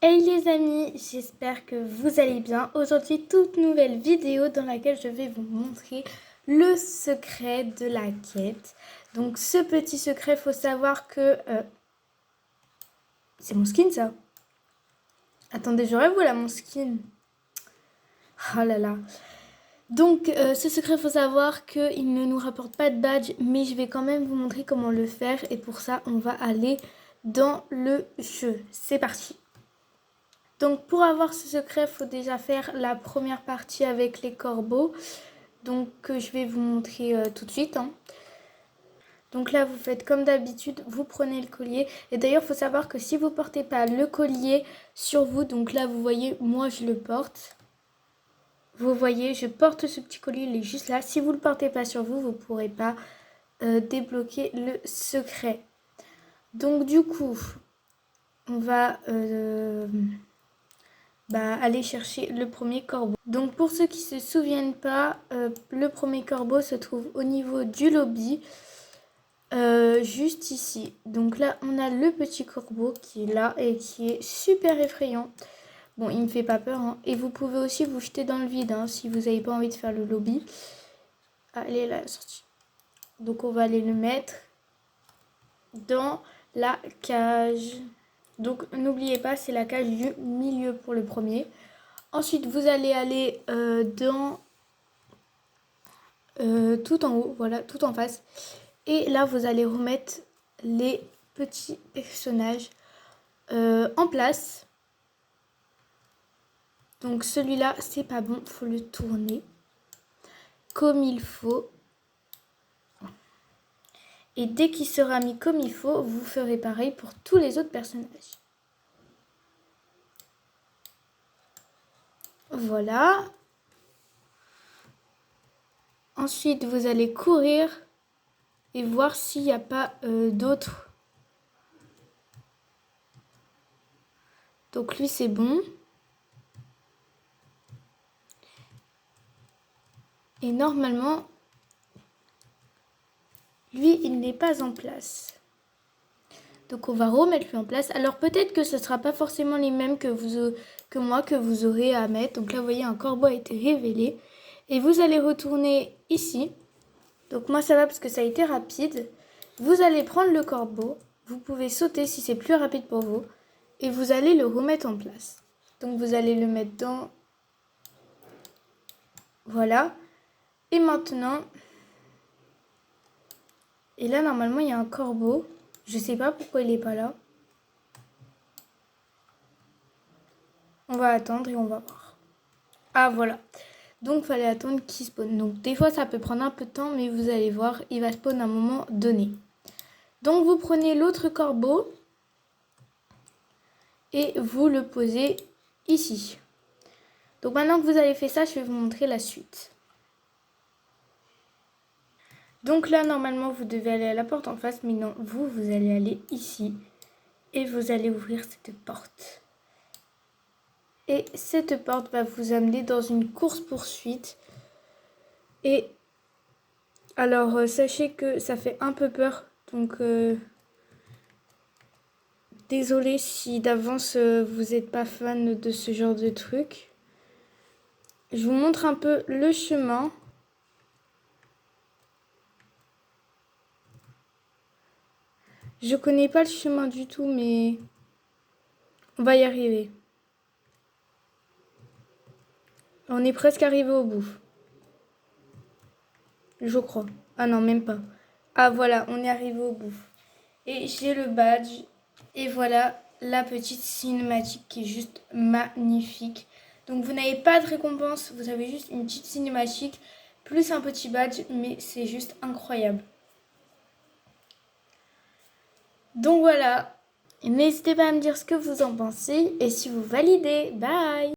Hey les amis, j'espère que vous allez bien. Aujourd'hui, toute nouvelle vidéo dans laquelle je vais vous montrer le secret de la quête. Donc ce petit secret, il faut savoir que... c'est mon skin ça. Attendez, je rêve ou là mon skin? Oh là là. Donc ce secret, il faut savoir qu'il ne nous rapporte pas de badge, mais je vais quand même vous montrer comment le faire. Et pour ça, on va aller dans le jeu. C'est parti. Donc pour avoir ce secret, il faut déjà faire la première partie avec les corbeaux. Donc je vais vous montrer tout de suite. Donc là, vous faites comme d'habitude, vous prenez le collier. Et d'ailleurs, il faut savoir que si vous ne portez pas le collier sur vous, donc là, vous voyez, moi, je le porte. Vous voyez, je porte ce petit collier, il est juste là. Si vous ne le portez pas sur vous, vous ne pourrez pas débloquer le secret. Donc du coup, on va... aller chercher le premier corbeau. Donc pour ceux qui ne se souviennent pas, le premier corbeau se trouve au niveau du lobby, juste ici. Donc là on a le petit corbeau qui est là et qui est super effrayant. Bon, il me fait pas peur, hein. Et vous pouvez aussi vous jeter dans le vide, hein, si vous n'avez pas envie de faire le lobby. Ah, elle est là, la sortie. Donc on va aller le mettre dans la cage. Donc n'oubliez pas, c'est la cage du milieu pour le premier. Ensuite, vous allez aller dans tout en haut, voilà, tout en face. Et là, vous allez remettre les petits personnages en place. Donc celui-là, c'est pas bon, faut le tourner comme il faut. Et dès qu'il sera mis comme il faut, vous ferez pareil pour tous les autres personnages. Voilà. Ensuite, vous allez courir et voir s'il n'y a pas d'autres. Donc lui, c'est bon. Et normalement, lui, il n'est pas en place. Donc on va remettre lui en place. Alors peut-être que ce ne sera pas forcément les mêmes que moi que vous aurez à mettre. Donc là, vous voyez, un corbeau a été révélé. Et vous allez retourner ici. Donc moi, ça va parce que ça a été rapide. Vous allez prendre le corbeau. Vous pouvez sauter si c'est plus rapide pour vous. Et vous allez le remettre en place. Donc vous allez le mettre dans... Voilà. Et maintenant... Et là, normalement, il y a un corbeau. Je sais pas pourquoi il n'est pas là. On va attendre et on va voir. Ah, voilà. Donc, il fallait attendre qu'il spawn. Donc, des fois, ça peut prendre un peu de temps, mais vous allez voir, il va spawn à un moment donné. Donc, vous prenez l'autre corbeau et vous le posez ici. Donc, maintenant que vous avez fait ça, je vais vous montrer la suite. Donc là, normalement, vous devez aller à la porte en face, mais non, vous allez aller ici et vous allez ouvrir cette porte. Et cette porte va vous amener dans une course-poursuite. Et alors, sachez que ça fait un peu peur. Donc, désolée si d'avance vous n'êtes pas fan de ce genre de truc. Je vous montre un peu le chemin. Je connais pas le chemin du tout, mais on va y arriver. On est presque arrivé au bout. Je crois. Ah non, même pas. Ah voilà, on est arrivé au bout. Et j'ai le badge. Et voilà la petite cinématique qui est juste magnifique. Donc vous n'avez pas de récompense, vous avez juste une petite cinématique plus un petit badge, mais c'est juste incroyable. Donc voilà, n'hésitez pas à me dire ce que vous en pensez et si vous validez. Bye!